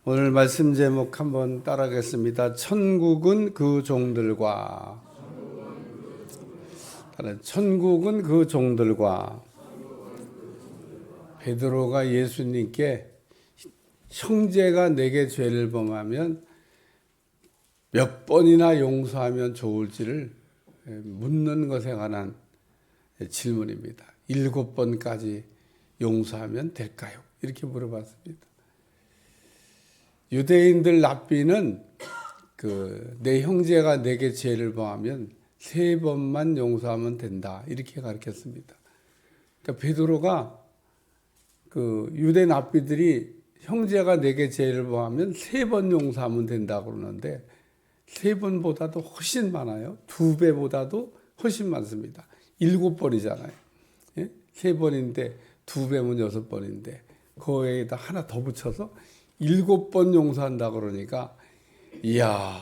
오늘 말씀 제목 한번 따라하겠습니다. 천국은 그 종들과 천국은 그 종들과 베드로가 예수님께 형제가 내게 죄를 범하면 몇 번이나 용서하면 좋을지를 묻는 것에 관한 질문입니다. 7번까지 용서하면 될까요? 이렇게 물어봤습니다. 유대인들 랍비는 내 형제가 내게 죄를 범하면 3번만 용서하면 된다 이렇게 가르쳤습니다. 그러니까 베드로가 유대 랍비들이 형제가 내게 죄를 범하면 3번 용서하면 된다고 그러는데 3번보다도 훨씬 많아요. 2배보다도 훨씬 많습니다. 7번이잖아요. 예? 3번인데 2배면 6번인데 거기에다 하나 더 붙여서 7번 용서한다 그러니까 이야,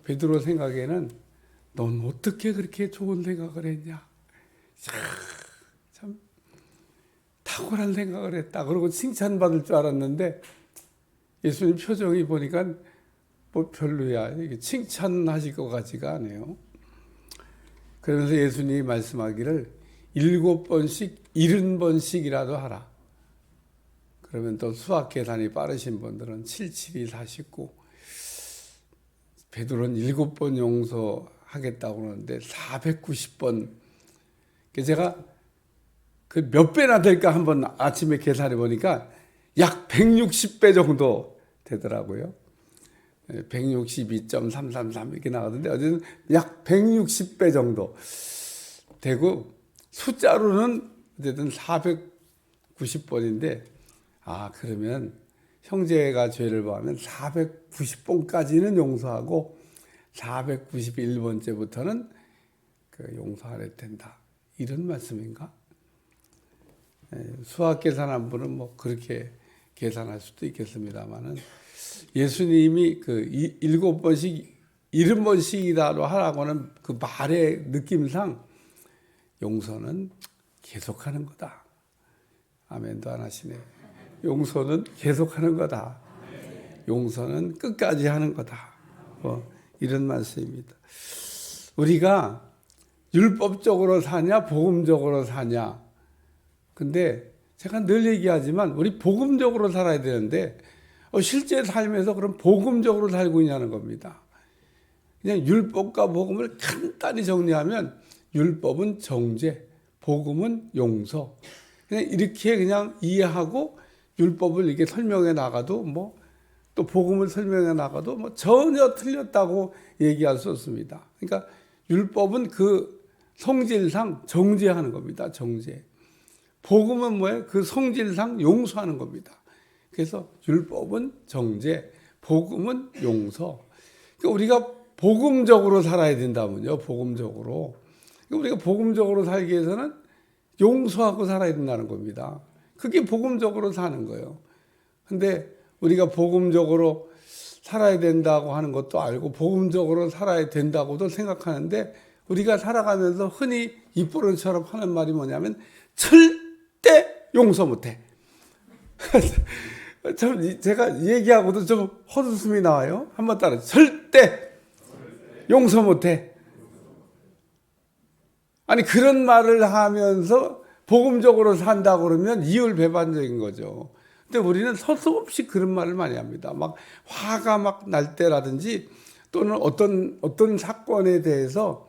베드로 생각에는 넌 어떻게 그렇게 좋은 생각을 했냐? 참 탁월한 생각을 했다. 그러고 칭찬받을 줄 알았는데 예수님 표정이 보니까 별로야. 이게 칭찬하실 것 같지가 않아요. 그러면서 예수님이 말씀하기를 7번씩 70번씩이라도 하라. 그러면 또 수학 계산이 빠르신 분들은 77이 49. 베드로는 7번 용서하겠다고 하는데 490번. 제가 몇 배나 될까 한번 아침에 계산해 보니까 약 160배 정도 되더라고요. 162.333 이렇게 나오던데 어제는 약 160배 정도 되고 숫자로는 어쨌든 490번인데 그러면 형제가 죄를 범하면 490번까지는 용서하고 491번째부터는 용서하려 된다. 이런 말씀인가? 수학 계산한 분은 그렇게 계산할 수도 있겠습니다만은 예수님이 7번씩 70번씩이라도 하라고는 그 말의 느낌상 용서는 계속하는 거다. 아멘도 안 하시네. 용서는 계속하는 거다. 용서는 끝까지 하는 거다. 이런 말씀입니다. 우리가 율법적으로 사냐 복음적으로 사냐. 근데 제가 늘 얘기하지만 우리 복음적으로 살아야 되는데 실제 삶에서 그럼 복음적으로 살고 있냐는 겁니다. 그냥 율법과 복음을 간단히 정리하면 율법은 정죄, 복음은 용서. 그냥 이렇게 그냥 이해하고 율법을 이렇게 설명해 나가도 또 복음을 설명해 나가도 전혀 틀렸다고 얘기할 수 없습니다. 그러니까 율법은 그 성질상 정죄하는 겁니다. 정죄. 복음은 뭐예요? 그 성질상 용서하는 겁니다. 그래서 율법은 정죄, 복음은 용서. 그러니까 우리가 복음적으로 살아야 된다면요. 복음적으로. 그러니까 우리가 복음적으로 살기 위해서는 용서하고 살아야 된다는 겁니다. 그게 복음적으로 사는 거예요. 근데 우리가 복음적으로 살아야 된다고 하는 것도 알고 복음적으로 살아야 된다고도 생각하는데 우리가 살아가면서 흔히 입버릇처럼 하는 말이 뭐냐면 절대 용서 못해. 참 제가 얘기하고도 좀 헛웃음이 나와요. 한번 따라 절대 용서 못해. 아니 그런 말을 하면서 복음적으로 산다고 그러면 이율배반적인 거죠. 근데 우리는 서슴없이 그런 말을 많이 합니다. 막 화가 막 날 때라든지 또는 어떤 사건에 대해서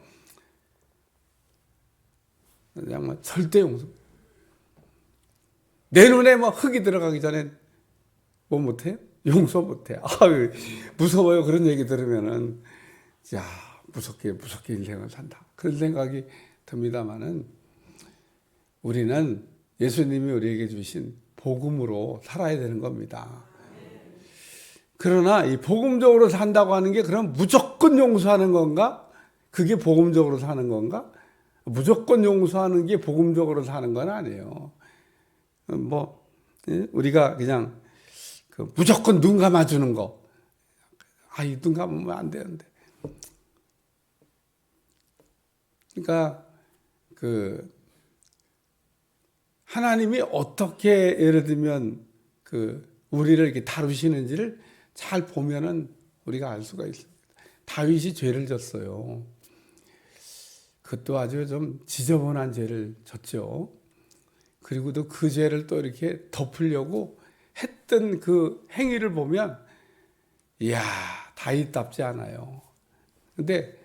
그냥 절대 용서. 내 눈에 흙이 들어가기 전에 못해요? 용서 못해. 무서워요. 그런 얘기 들으면은 무섭게 인생을 산다. 그런 생각이 듭니다만은 우리는 예수님이 우리에게 주신 복음으로 살아야 되는 겁니다. 그러나 이 복음적으로 산다고 하는 게 그럼 무조건 용서하는 건가? 그게 복음적으로 사는 건가? 무조건 용서하는 게 복음적으로 사는 건 아니에요. 우리가 그냥 무조건 눈 감아주는 거. 이 눈 감으면 안 되는데. 그러니까 하나님이 어떻게 예를 들면 우리를 이렇게 다루시는지를 잘 보면은 우리가 알 수가 있습니다. 다윗이 죄를 졌어요. 그것도 아주 좀 지저분한 죄를 졌죠. 그리고도 그 죄를 또 이렇게 덮으려고 했던 그 행위를 보면, 이야, 다윗답지 않아요. 근데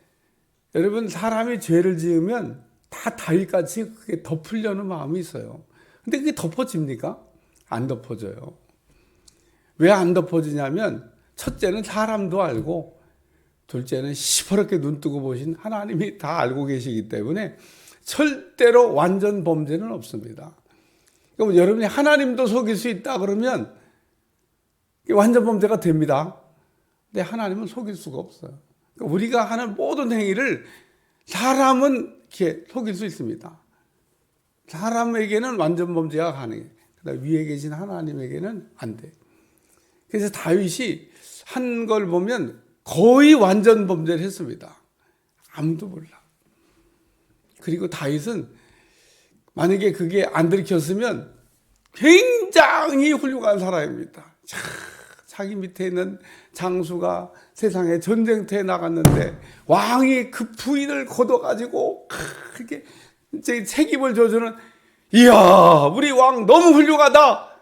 여러분, 사람이 죄를 지으면 다 다윗같이 그게 덮으려는 마음이 있어요. 근데 그게 덮어집니까? 안 덮어져요. 왜 안 덮어지냐면, 첫째는 사람도 알고, 둘째는 시퍼렇게 눈 뜨고 보신 하나님이 다 알고 계시기 때문에 절대로 완전 범죄는 없습니다. 그럼 여러분이 하나님도 속일 수 있다 그러면 완전 범죄가 됩니다. 근데 하나님은 속일 수가 없어요. 그러니까 우리가 하는 모든 행위를 사람은 이렇게 속일 수 있습니다. 사람에게는 완전 범죄가 가능해. 그러나 위에 계신 하나님에게는 안 돼. 그래서 다윗이 한 걸 보면 거의 완전 범죄를 했습니다. 아무도 몰라. 그리고 다윗은 만약에 그게 안 들켰으면 굉장히 훌륭한 사람입니다. 자기 밑에 있는 장수가 세상에 전쟁터에 나갔는데 왕이 그 부인을 걷어가지고 그렇게 책임을 져주는, 이야, 우리 왕 너무 훌륭하다.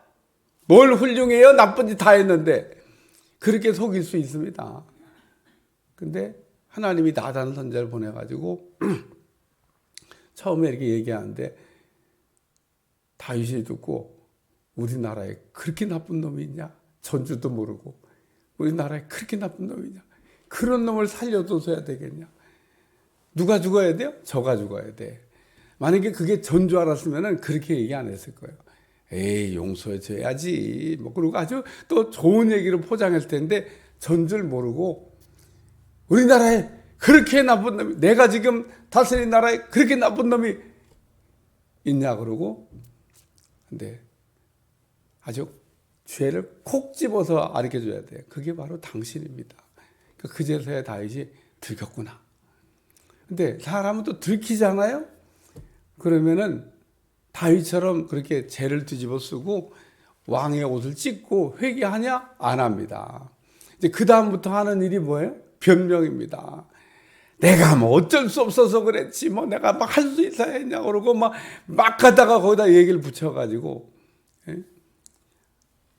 뭘 훌륭해요? 나쁜 짓 다 했는데. 그렇게 속일 수 있습니다. 근데 하나님이 나단 선지자를 보내가지고 처음에 이렇게 얘기하는데 다윗이 듣고, 우리나라에 그렇게 나쁜 놈이 있냐? 전주도 모르고 우리나라에 그렇게 나쁜 놈이 있냐? 그런 놈을 살려둬야 되겠냐? 누가 죽어야 돼요? 저가 죽어야 돼. 만약에 그게 전주 알았으면 그렇게 얘기 안 했을 거예요. 에이, 용서해줘야지. 뭐 그러고 아주 또 좋은 얘기를 포장했을 텐데 전주를 모르고, 우리나라에 그렇게 나쁜 놈이, 내가 지금 다스린 나라에 그렇게 나쁜 놈이 있냐 그러고. 근데 아주 죄를 콕 집어서 가르쳐줘야 돼요. 그게 바로 당신입니다. 그제서야 다윗이 들켰구나. 근데 사람은 또 들키잖아요. 그러면은 다윗처럼 그렇게 죄를 뒤집어 쓰고 왕의 옷을 찢고 회개하냐? 안 합니다. 이제 그 다음부터 하는 일이 뭐예요? 변명입니다. 내가 뭐 어쩔 수 없어서 그랬지, 뭐 내가 막 할 수 있어야 했냐 그러고 막 하다가 거기다 얘기를 붙여가지고, 예?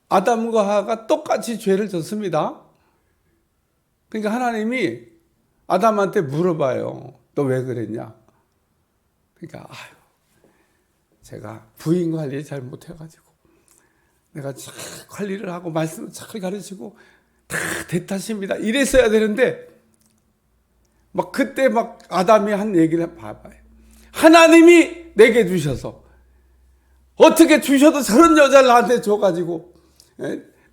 아담과 하와가 똑같이 죄를 졌습니다. 그러니까 하나님이 아담한테 물어봐요. 너 왜 그랬냐? 그러니까 제가 부인 관리 잘 못해가지고 내가 잘 관리를 하고 말씀을 잘 가르치고 다 내 탓입니다. 이랬어야 되는데, 막 그때 막 아담이 한 얘기를 봐봐요. 하나님이 내게 주셔서 어떻게 주셔도 저런 여자를 나한테 줘가지고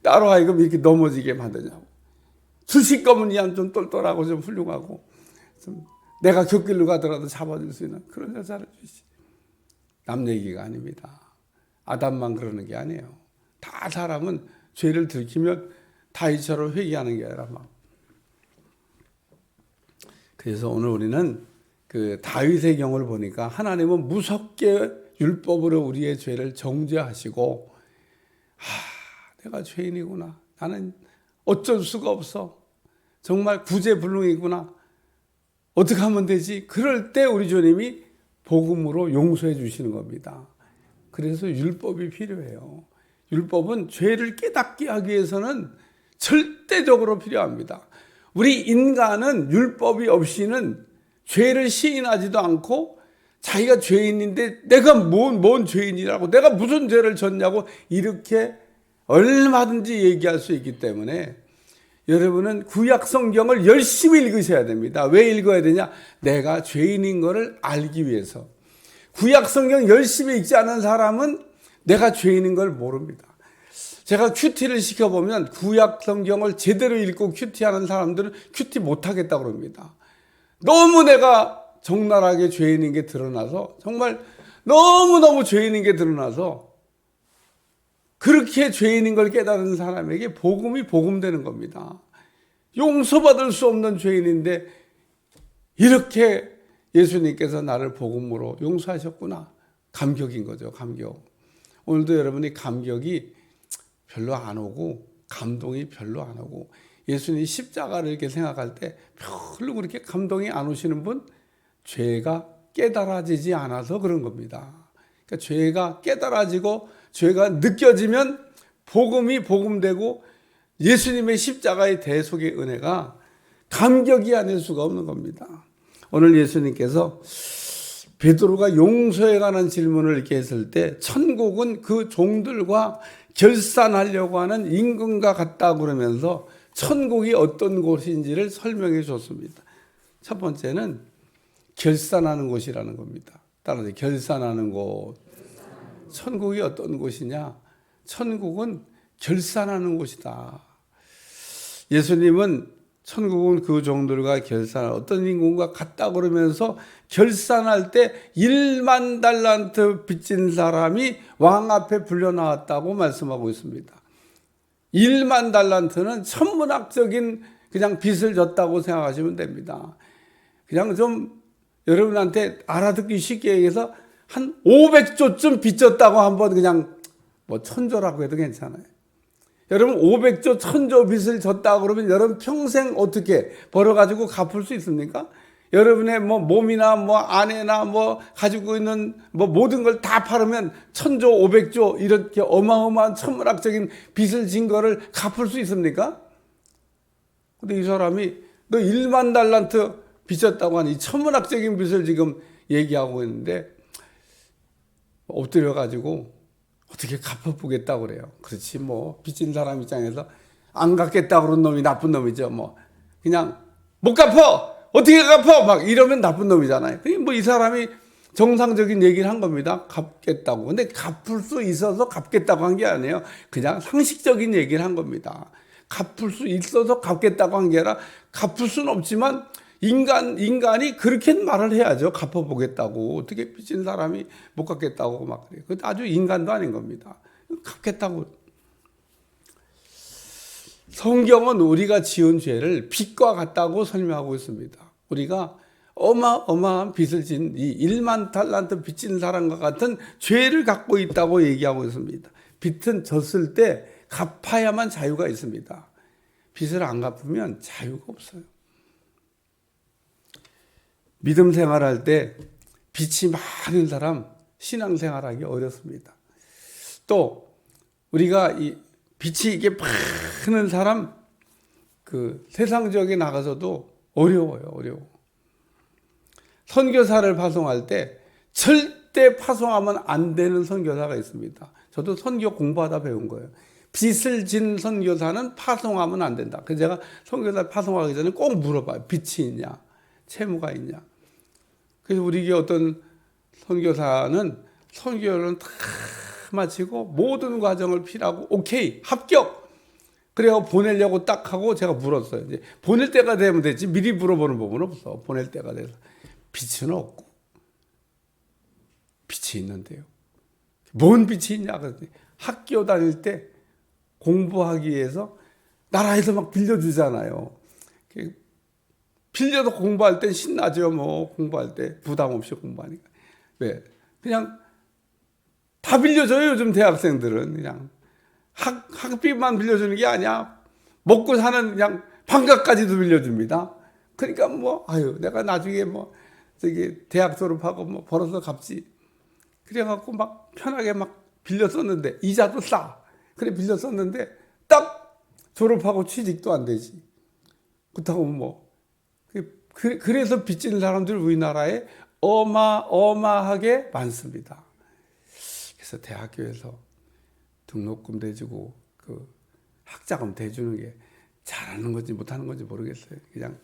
따로 하여금 이렇게 넘어지게 만드냐고. 주실 거면 이한 좀 똘똘하고 좀 훌륭하고 좀 내가 곁길로 가더라도 잡아줄 수 있는 그런 여자를 주시. 남 얘기가 아닙니다. 아담만 그러는 게 아니에요. 다 사람은 죄를 들키면 다윗처럼 회개하는 게 아니라 막. 그래서 오늘 우리는 그 다윗의 경우를 보니까 하나님은 무섭게 율법으로 우리의 죄를 정죄하시고, 내가 죄인이구나. 나는 어쩔 수가 없어. 정말 구제불능이구나. 어떻게 하면 되지? 그럴 때 우리 주님이 복음으로 용서해 주시는 겁니다. 그래서 율법이 필요해요. 율법은 죄를 깨닫게 하기 위해서는 절대적으로 필요합니다. 우리 인간은 율법이 없이는 죄를 시인하지도 않고, 자기가 죄인인데 내가 뭔 죄인이라고, 내가 무슨 죄를 졌냐고 이렇게 얼마든지 얘기할 수 있기 때문에 여러분은 구약 성경을 열심히 읽으셔야 됩니다. 왜 읽어야 되냐? 내가 죄인인 것을 알기 위해서. 구약 성경 열심히 읽지 않은 사람은 내가 죄인인 걸 모릅니다. 제가 큐티를 시켜보면 구약 성경을 제대로 읽고 큐티하는 사람들은 큐티 못하겠다고 그럽니다. 너무 내가 적나라하게 죄인인 게 드러나서, 정말 너무너무 죄인인 게 드러나서, 그렇게 죄인인 걸 깨달은 사람에게 복음이 복음되는 겁니다. 용서받을 수 없는 죄인인데 이렇게 예수님께서 나를 복음으로 용서하셨구나. 감격인 거죠. 감격. 오늘도 여러분이 감격이 별로 안 오고 감동이 별로 안 오고 예수님이 십자가를 이렇게 생각할 때 별로 그렇게 감동이 안 오시는 분, 죄가 깨달아지지 않아서 그런 겁니다. 그러니까 죄가 깨달아지고 죄가 느껴지면 복음이 복음되고 예수님의 십자가의 대속의 은혜가 감격이 아닐 수가 없는 겁니다. 오늘 예수님께서 베드로가 용서에 관한 질문을 이렇게 했을 때 천국은 그 종들과 결산하려고 하는 임금과 같다 그러면서 천국이 어떤 곳인지를 설명해 줬습니다. 첫 번째는 결산하는 곳이라는 겁니다. 따라서 결산하는 곳. 천국이 어떤 곳이냐? 천국은 결산하는 곳이다. 예수님은 천국은 그 종들과 결산할 어떤 임금과 같다 그러면서 결산할 때 1만 달란트 빚진 사람이 왕 앞에 불려 나왔다고 말씀하고 있습니다. 1만 달란트는 천문학적인 그냥 빚을 졌다고 생각하시면 됩니다. 그냥 좀 여러분한테 알아듣기 쉽게 얘기해서 한 500조쯤 빚졌다고 한번 그냥 뭐 천조라고 해도 괜찮아요. 여러분 500조, 1000조 빚을 졌다 그러면 여러분 평생 어떻게 벌어가지고 갚을 수 있습니까? 여러분의 뭐 몸이나 뭐 아내나 뭐 가지고 있는 뭐 모든 걸 다 팔으면 1000조, 500조 이렇게 어마어마한 천문학적인 빚을 진 거를 갚을 수 있습니까? 근데 이 사람이 너 1만 달란트 빚졌다고 하니 천문학적인 빚을 지금 얘기하고 있는데 엎드려가지고 어떻게 갚아보겠다고 그래요. 그렇지 뭐 빚진 사람 입장에서 안 갚겠다고 그런 놈이 나쁜 놈이죠. 뭐 그냥 못 갚어! 어떻게 갚어! 막 이러면 나쁜 놈이잖아요. 뭐 이 사람이 정상적인 얘기를 한 겁니다. 갚겠다고. 근데 갚을 수 있어서 갚겠다고 한 게 아니에요. 그냥 상식적인 얘기를 한 겁니다. 갚을 수 있어서 갚겠다고 한 게 아니라 갚을 수는 없지만 인간이 그렇게 말을 해야죠. 갚아보겠다고. 어떻게 빚진 사람이 못 갚겠다고 막 그래요. 그것도 아주 인간도 아닌 겁니다. 갚겠다고. 성경은 우리가 지은 죄를 빚과 같다고 설명하고 있습니다. 우리가 어마어마한 빚을 진 이 1만 달란트 빚진 사람과 같은 죄를 갖고 있다고 얘기하고 있습니다. 빚은 졌을 때 갚아야만 자유가 있습니다. 빚을 안 갚으면 자유가 없어요. 믿음 생활할 때 빚이 많은 사람 신앙생활하기 어렵습니다. 또 우리가 이 빚이 이게 많은 사람 그 세상적에 나가서도 어려워. 선교사를 파송할 때 절대 파송하면 안 되는 선교사가 있습니다. 저도 선교 공부하다 배운 거예요. 빚을 진 선교사는 파송하면 안 된다. 그래서 제가 선교사 파송하기 전에 꼭 물어봐요. 빚이 있냐? 채무가 있냐? 그래서 우리 어떤 선교사는 선교를 다 마치고 모든 과정을 필요하고 오케이 합격 그래요 보내려고 딱 하고 제가 물었어요. 이제 보낼 때가 되면 되지 미리 물어보는 법은 없어. 보낼 때가 돼서 빚은 없고 빚이 있는데요. 뭔 빚이 있냐 그랬더니 학교 다닐 때 공부하기 위해서 나라에서 막 빌려주잖아요. 빌려도 공부할 땐 신나죠. 뭐 공부할 때 부담 없이 공부하니까. 왜? 그냥 다 빌려줘요. 요즘 대학생들은 그냥 학비만 빌려주는 게 아니야. 먹고 사는 그냥 방학까지도 빌려줍니다. 그러니까 뭐 아유 내가 나중에 뭐 저기 대학 졸업하고 뭐 벌어서 갚지. 그래갖고 막 편하게 막 빌려 썼는데 이자도 싸. 그래 빌려 썼는데 딱 졸업하고 취직도 안 되지. 그렇다고 뭐. 그래서 빚진 사람들 우리나라에 어마어마하게 많습니다. 그래서 대학교에서 등록금 대주고 그 학자금 대주는 게 잘하는 건지 못하는 건지 모르겠어요. 그냥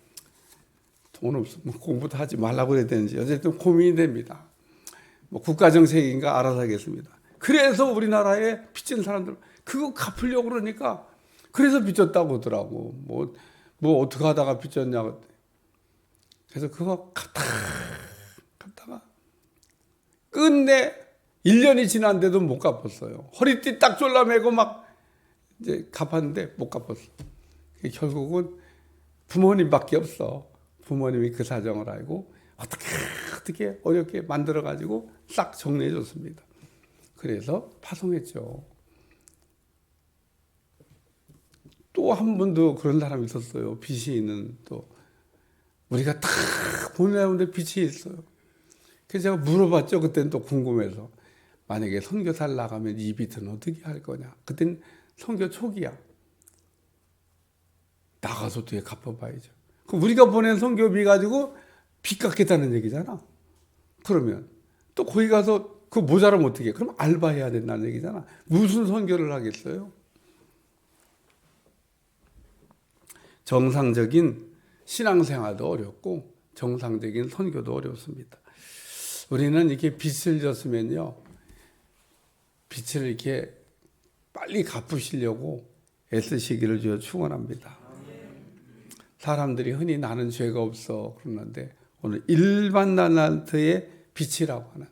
돈 없으면 공부도 하지 말라고 해야 되는지 어쨌든 고민이 됩니다. 뭐 국가정책인가 알아서 하겠습니다. 그래서 우리나라에 빚진 사람들 그거 갚으려고 그러니까 그래서 빚졌다고 하더라고. 뭐 어떻게 하다가 빚졌냐고. 그래서 그거 갚다가 끝내 1년이 지났는데도 못 갚았어요. 허리띠 딱 졸라매고 막 이제 갚았는데 못 갚았어. 결국은 부모님밖에 없어. 부모님이 그 사정을 알고 어떻게 어렵게 만들어가지고 싹 정리해 줬습니다. 그래서 파송했죠. 또 한 분도 그런 사람이 있었어요. 빛이 있는 또 우리가 다 보내는데 빛이 있어요. 그래서 제가 물어봤죠. 그때는 또 궁금해서 만약에 선교사를 나가면 이 빛은 어떻게 할 거냐. 그때는 선교 초기야. 나가서 뒤에 갚아봐야죠. 그럼 우리가 보낸 선교비 가지고 빚 갚겠다는 얘기잖아. 그러면 또 거기 가서 그 모자라면 어떻게 해? 그럼 알바해야 된다는 얘기잖아. 무슨 선교를 하겠어요? 정상적인 신앙생활도 어렵고 정상적인 선교도 어렵습니다. 우리는 이렇게 빚을 졌으면요, 빚을 이렇게 빨리 갚으시려고 애쓰시기를 주여 축원합니다. 사람들이 흔히 나는 죄가 없어 그러는데 오늘 1만 달란트의 빚이라고 하는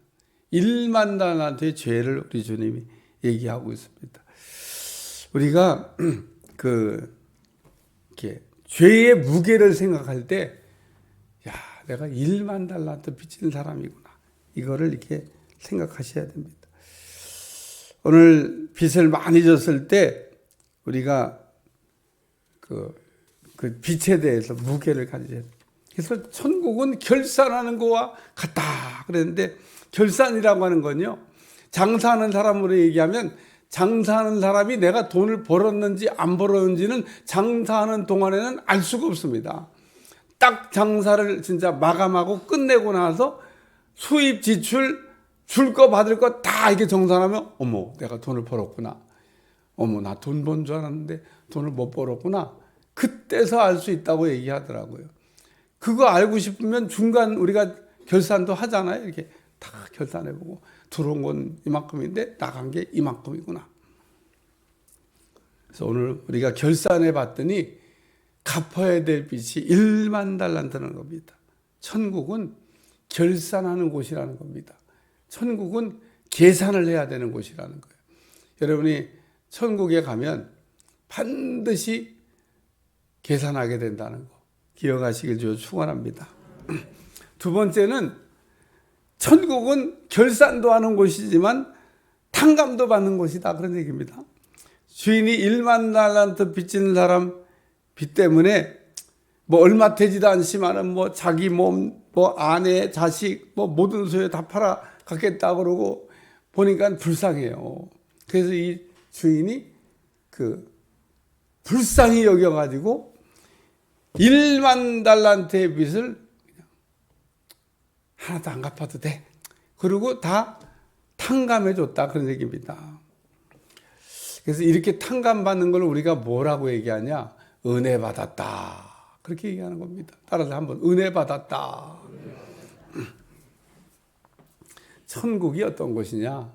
1만 달란트의 죄를 우리 주님이 얘기하고 있습니다. 우리가 이렇게 죄의 무게를 생각할 때, 야, 내가 1만 달란트 빚진 사람이구나. 이거를 이렇게 생각하셔야 됩니다. 오늘 빚을 많이 졌을 때 우리가 그 빚에 대해서 무게를 가져야 돼요. 그래서 천국은 결산하는 거와 같다 그랬는데, 결산이라고 하는 건요, 장사하는 사람으로 얘기하면 장사하는 사람이 내가 돈을 벌었는지 안 벌었는지는 장사하는 동안에는 알 수가 없습니다. 딱 장사를 진짜 마감하고 끝내고 나서 수입 지출 줄 거 받을 거 다 이렇게 정산하면, 어머, 내가 돈을 벌었구나. 어머, 나 돈 번 줄 알았는데 돈을 못 벌었구나. 그때서 알 수 있다고 얘기하더라고요. 그거 알고 싶으면 중간 우리가 결산도 하잖아요. 이렇게 다 결산해보고 들어온 건 이만큼인데 나간 게 이만큼이구나. 그래서 오늘 우리가 결산해 봤더니 갚아야 될 빚이 1만 달란트는 겁니다. 천국은 결산하는 곳이라는 겁니다. 천국은 계산을 해야 되는 곳이라는 거예요. 여러분이 천국에 가면 반드시 계산하게 된다는 거 기억하시길 주여 축원합니다. 두 번째는 천국은 결산도 하는 곳이지만 탕감도 받는 곳이다, 그런 얘기입니다. 주인이 1만 달란트 빚진 사람 빚 때문에 뭐 얼마 되지도 않지만은 뭐 자기 몸, 뭐 아내, 자식, 뭐 모든 소유 다 팔아 갖겠다 그러고 보니까 불쌍해요. 그래서 이 주인이 불쌍히 여겨가지고 1만 달란트의 빚을 하나도 안 갚아도 돼. 그리고 다 탕감해줬다, 그런 얘기입니다. 그래서 이렇게 탕감받는 걸 우리가 뭐라고 얘기하냐? 은혜 받았다, 그렇게 얘기하는 겁니다. 따라서 한번 은혜 받았다. 천국이 어떤 곳이냐?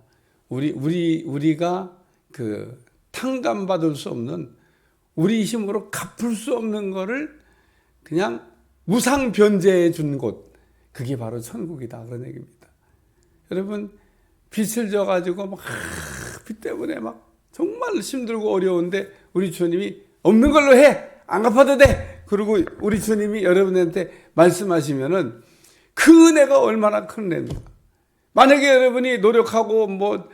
우리가 탕감받을 수 없는, 우리 힘으로 갚을 수 없는 거를 그냥 무상 변제해 준 곳, 그게 바로 천국이다, 그런 얘기입니다. 여러분, 빚을 져가지고 빚 때문에 정말 힘들고 어려운데 우리 주님이 없는 걸로 해, 안 갚아도 돼. 그리고 우리 주님이 여러분한테 말씀하시면은 그 은혜가 얼마나 큰 은혜입니까? 만약에 여러분이 노력하고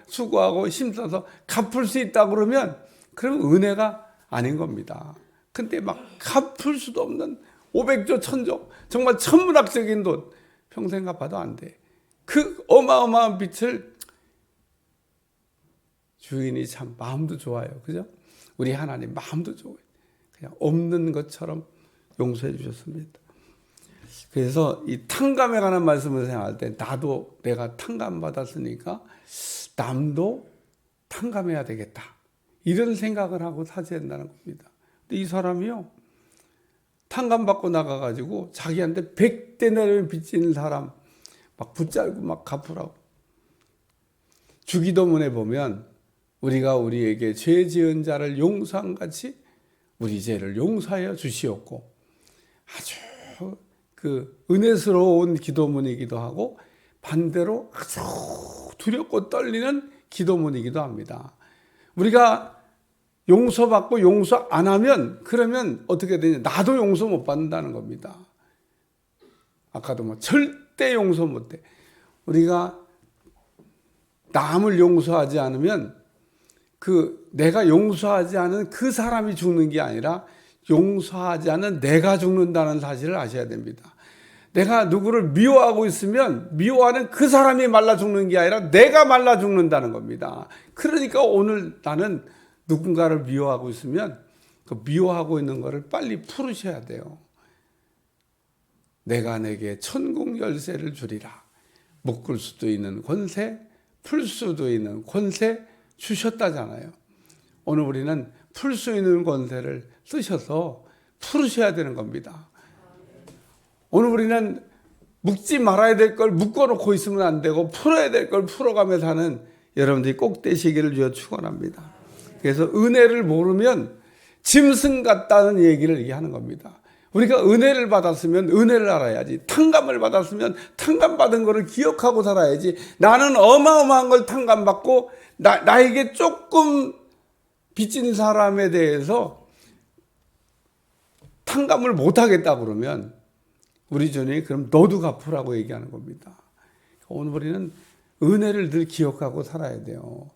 수고하고 힘써서 갚을 수 있다 그러면 은혜가 아닌 겁니다. 근데 갚을 수도 없는 500조, 1000조, 정말 천문학적인 돈, 평생 갚아도 안 돼. 그 어마어마한 빚을 주인이 참 마음도 좋아요. 그죠? 우리 하나님 마음도 좋아요. 그냥 없는 것처럼 용서해 주셨습니다. 그래서 이 탕감에 관한 말씀을 생각할 때, 나도 내가 탕감받았으니까 남도 탕감해야 되겠다, 이런 생각을 하고 사셔야 된다는 겁니다. 근데 이 사람이요, 탕감받고 나가가지고 자기한테 100데나리온 빚진 사람 붙잡고 갚으라고. 주기도문에 보면 우리가 우리에게 죄 지은 자를 용서한 같이 우리 죄를 용서하여 주시옵고, 아주 은혜스러운 기도문이기도 하고 반대로 아주 두렵고 떨리는 기도문이기도 합니다. 우리가 용서받고 용서 안 하면 그러면 어떻게 되냐? 나도 용서 못 받는다는 겁니다. 아까도 절대 용서 못 해. 우리가 남을 용서하지 않으면 내가 용서하지 않은 그 사람이 죽는 게 아니라 용서하지 않은 내가 죽는다는 사실을 아셔야 됩니다. 내가 누구를 미워하고 있으면 미워하는 그 사람이 말라 죽는 게 아니라 내가 말라 죽는다는 겁니다. 그러니까 오늘 나는 누군가를 미워하고 있으면 그 미워하고 있는 거를 빨리 풀으셔야 돼요. 내가 내게 천국 열쇠를 주리라. 묶을 수도 있는 권세, 풀 수도 있는 권세 주셨다잖아요. 오늘 우리는 풀 수 있는 권세를 쓰셔서 풀으셔야 되는 겁니다. 오늘 우리는 묶지 말아야 될 걸 묶어놓고 있으면 안 되고 풀어야 될 걸 풀어가며 사는 여러분들이 꼭 되시기를 주여 축원합니다. 그래서 은혜를 모르면 짐승 같다는 얘기를 얘기하는 겁니다. 우리가 은혜를 받았으면 은혜를 알아야지. 탕감을 받았으면 탕감 받은 거를 기억하고 살아야지. 나는 어마어마한 걸 탕감받고 나에게 조금 빚진 사람에 대해서 탕감을 못하겠다 그러면 우리 주님이 그럼 너도 갚으라고 얘기하는 겁니다. 오늘 우리는 은혜를 늘 기억하고 살아야 돼요.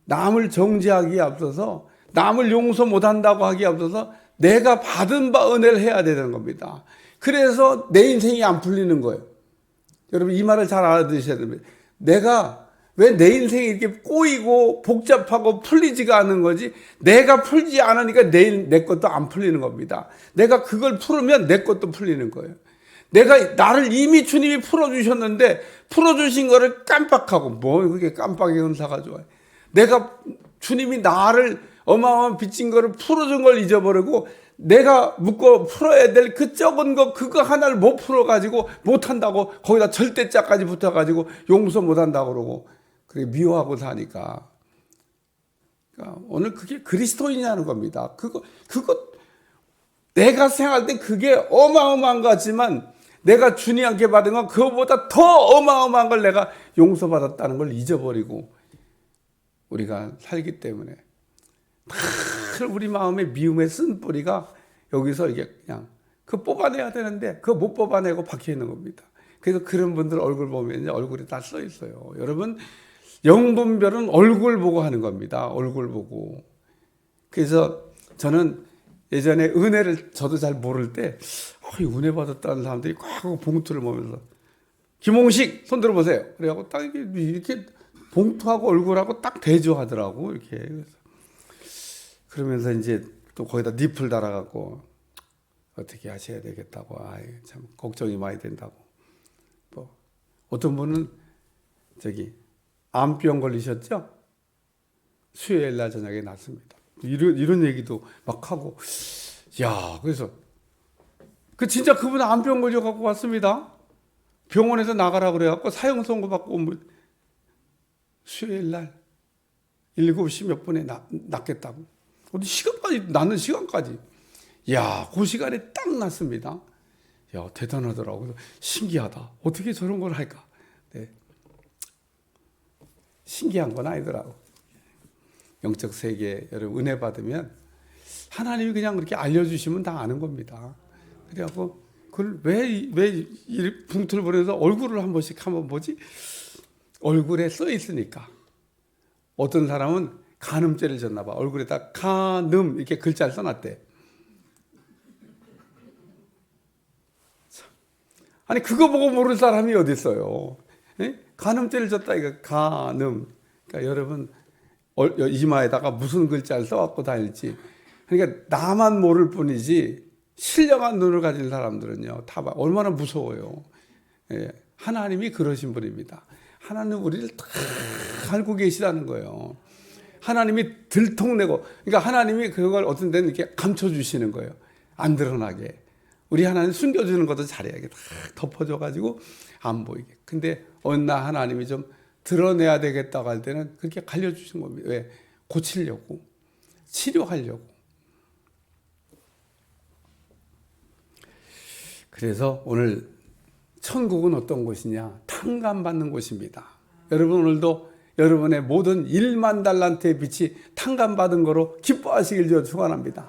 남을 정죄하기에 앞서서 남을 용서 못한다고 하기에 앞서서 내가 받은 바 은혜를 해야 되는 겁니다. 그래서 내 인생이 안 풀리는 거예요. 여러분 이 말을 잘 알아두셔야 됩니다. 내가 왜 내 인생이 이렇게 꼬이고 복잡하고 풀리지가 않는 거지? 내가 풀지 않으니까 내 것도 안 풀리는 겁니다. 내가 그걸 풀으면 내 것도 풀리는 거예요. 내가 나를 이미 주님이 풀어주셨는데 풀어주신 거를 깜빡하고 뭐 그게 깜빡이 은사가 좋아요. 내가 주님이 나를 어마어마한 빚진 거를 풀어준 걸 잊어버리고 내가 묶어 풀어야 될 그 적은 거 그거 하나를 못 풀어가지고 못한다고 거기다 절대자까지 붙어가지고 용서 못한다고 그러고 그게 미워하고 사니까 그러니까 오늘 그게 그리스도인이라는 겁니다. 그거 내가 생각할 때 그게 어마어마한 것 같지만 내가 주님께 받은 건 그거보다 더 어마어마한 걸 내가 용서받았다는 걸 잊어버리고 우리가 살기 때문에 우리 마음의 미움의 쓴뿌리가 여기서 이게 그냥 그 뽑아내야 되는데 그거 못 뽑아내고 박혀 있는 겁니다. 그래서 그런 분들 얼굴 보면 얼굴이 다 써 있어요. 여러분 영분별은 얼굴 보고 하는 겁니다. 얼굴 보고. 그래서 저는 예전에 은혜를 저도 잘 모를 때 은혜 받았다는 사람들이 꽉 봉투를 보면서 김홍식 손 들어보세요. 그래갖고 딱 이렇게 봉투하고 얼굴하고 딱 대조하더라고 이렇게. 그러면서 이제 또 거기다 잎을 달아갖고 어떻게 하셔야 되겠다고 참 걱정이 많이 된다고. 뭐 어떤 분은 암병 걸리셨죠? 수요일 날 저녁에 났습니다. 이런 얘기도 막 하고, 그래서 진짜 그분 암병 걸려 갖고 왔습니다. 병원에서 나가라 그래갖고 사형 선고 받고 수요일 날 7시 몇 분에 낫겠다고. 어디 시간까지 낫는 시간까지. 그 시간에 딱 났습니다. 대단하더라고. 신기하다. 어떻게 저런 걸 할까? 네. 신기한 건 아니더라고. 영적 세계 여러분 은혜 받으면 하나님이 그냥 그렇게 알려주시면 다 아는 겁니다. 그래갖고 그걸 왜 이 봉투를 보내서 얼굴을 한 번씩 한번 보지? 얼굴에 써 있으니까. 어떤 사람은 간음죄를 졌나 봐. 얼굴에다 간음 이렇게 글자를 써놨대. 아니 그거 보고 모를 사람이 어디 있어요? 간음죄를 졌다 이거 간음. 그러니까 여러분 이마에다가 무슨 글자를 써갖고 다닐지. 그러니까 나만 모를 뿐이지 신령한 눈을 가진 사람들은요 다 얼마나 무서워요. 하나님이 그러신 분입니다. 하나님 우리를 다 알고 계시다는 거예요. 하나님이 들통내고, 그러니까 하나님이 그걸 어떤 데는 이렇게 감춰주시는 거예요. 안 드러나게. 우리 하나님 숨겨주는 것도 잘해야 돼. 다 덮어줘가지고 안 보이게. 근데 어느 날 하나님이 좀 드러내야 되겠다고 할 때는 그렇게 갈려주신 겁니다. 왜? 고치려고. 치료하려고. 그래서 오늘 천국은 어떤 곳이냐? 탕감받는 곳입니다. 여러분 오늘도 여러분의 모든 1만 달란트의 빛이 탕감받은 거로 기뻐하시길 저 축원합니다.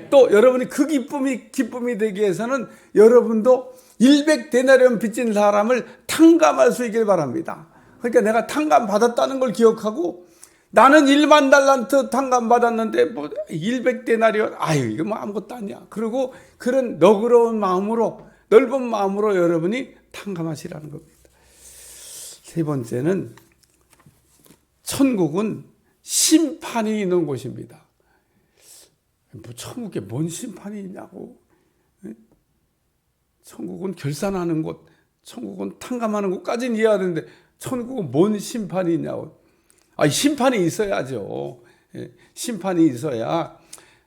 또 여러분이 그 기쁨이 되기 위해서는 여러분도 100데나리온 빚진 사람을 탕감할 수 있길 바랍니다. 그러니까 내가 탕감 받았다는 걸 기억하고 나는 1만 달란트 탕감 받았는데 뭐 100데나리온 아유 이거 뭐 아무것도 아니야. 그리고 그런 너그러운 마음으로 넓은 마음으로 여러분이 탕감하시라는 겁니다. 세 번째는 천국은 심판이 있는 곳입니다. 뭐 천국에 뭔 심판이 있냐고. 천국은 결산하는 곳, 천국은 탕감하는 곳까지는 이해가 되는데 천국은 뭔 심판이 있냐고. 심판이 있어야죠. 심판이 있어야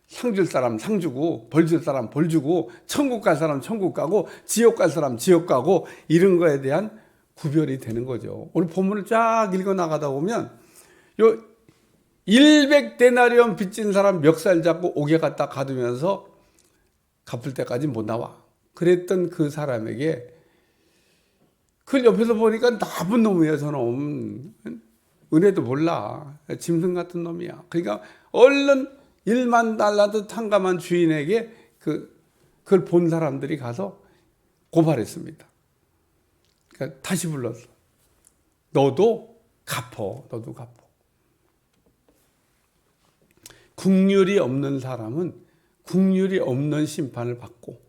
상 줄 사람 상 주고 벌 줄 사람 벌 주고 천국 갈 사람 천국 가고 지옥 갈 사람 지옥 가고 이런 거에 대한 구별이 되는 거죠. 오늘 본문을 쫙 읽어 나가다 보면 요 100데나리온 빚진 사람 멱살 잡고 옥에 갖다 가두면서 갚을 때까지 못 나와. 그랬던 그 사람에게 그걸 옆에서 보니까 나쁜 놈이에요. 저놈. 은혜도 몰라. 짐승 같은 놈이야. 그러니까 얼른 1만 달란트 탕감한 주인에게 그걸 본 사람들이 가서 고발했습니다. 그러니까 다시 불렀어. 너도 갚어. 너도 갚어. 긍휼이 없는 사람은 긍휼이 없는 심판을 받고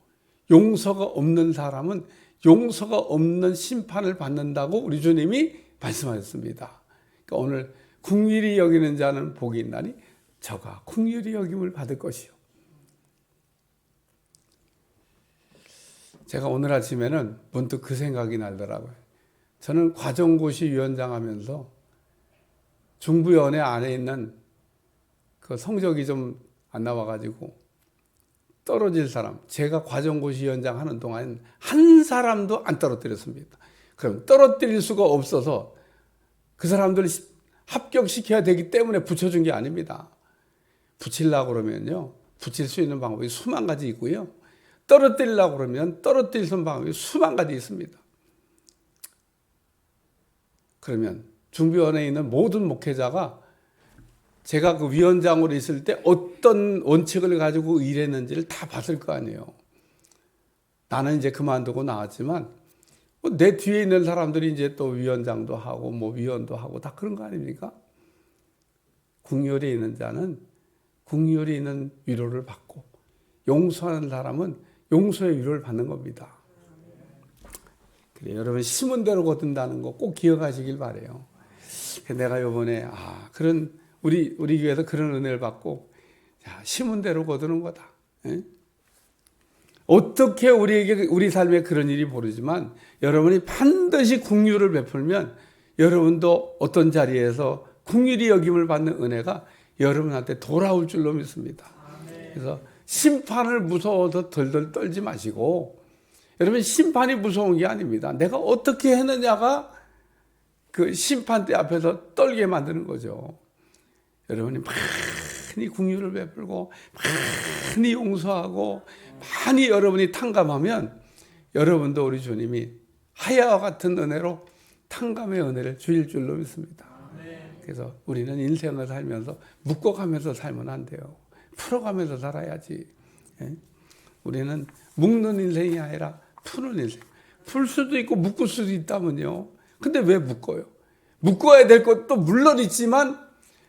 용서가 없는 사람은 용서가 없는 심판을 받는다고 우리 주님이 말씀하셨습니다. 그러니까 오늘 긍휼히 여기는 자는 복이 있나니 저가 긍휼히 여김을 받을 것이요. 제가 오늘 아침에는 문득 그 생각이 나더라고요. 저는 과정고시 위원장 하면서 중부위원회 안에 있는 그 성적이 좀 안 나와가지고 떨어질 사람, 제가 과정고시 위원장 하는 동안 한 사람도 안 떨어뜨렸습니다. 그럼 떨어뜨릴 수가 없어서 그 사람들을 합격시켜야 되기 때문에 붙여준 게 아닙니다. 붙이려고 그러면요, 붙일 수 있는 방법이 수만 가지 있고요. 떨어뜨리려고 그러면 떨어뜨릴 수 있는 방법이 수만 가지 있습니다. 그러면 중비원회에 있는 모든 목회자가 제가 그 위원장으로 있을 때 어떤 원칙을 가지고 일했는지를 다 봤을 거 아니에요. 나는 이제 그만두고 나왔지만 내 뒤에 있는 사람들이 이제 또 위원장도 하고 뭐 위원도 하고 다 그런 거 아닙니까? 긍휼이 있는 자는 긍휼이 있는 위로를 받고 용서하는 사람은 용서의 위로를 받는 겁니다. 그래, 여러분 심은 대로 거둔다는 거 꼭 기억하시길 바래요. 내가 이번에 그런 우리 교회에서 그런 은혜를 받고 심은 대로 거두는 거다. 에? 어떻게 우리에게 우리 삶에 그런 일이 벌어지만 여러분이 반드시 긍휼을 베풀면 여러분도 어떤 자리에서 긍휼히 여김을 받는 은혜가 여러분한테 돌아올 줄로 믿습니다. 그래서 심판을 무서워서 덜덜 떨지 마시고 여러분 심판이 무서운 게 아닙니다. 내가 어떻게 했느냐가 그 심판대 앞에서 떨게 만드는 거죠. 여러분이 많이 긍휼을 베풀고 많이 용서하고 많이 여러분이 탕감하면 여러분도 우리 주님이 하야와 같은 은혜로 탕감의 은혜를 주실 줄로 믿습니다. 그래서 우리는 인생을 살면서 묶어가면서 살면 안 돼요. 풀어가면서 살아야지. 우리는 묶는 인생이 아니라 푸는 인생. 풀 수도 있고 묶을 수도 있다면요. 근데 왜 묶어요? 묶어야 될 것도 물론 있지만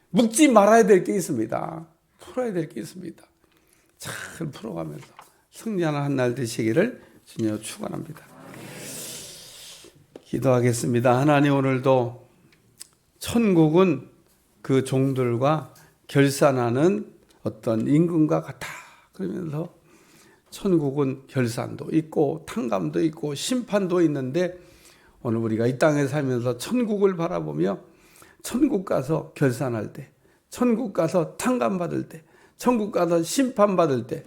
묶지 말아야 될 게 있습니다. 풀어야 될 게 있습니다. 잘 풀어가면서 승리하는 한 날 되시기를 주님으로 축원합니다. 기도하겠습니다. 하나님, 오늘도 천국은 그 종들과 결산하는 어떤 임금과 같아. 그러면서 천국은 결산도 있고 탕감도 있고 심판도 있는데 오늘 우리가 이 땅에 살면서 천국을 바라보며 천국 가서 결산할 때, 천국 가서 탕감받을 때, 천국 가서 심판받을 때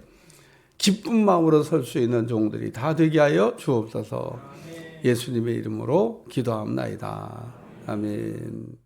기쁜 마음으로 설 수 있는 종들이 다 되게 하여 주옵소서. 예수님의 이름으로 기도합나이다. 아멘.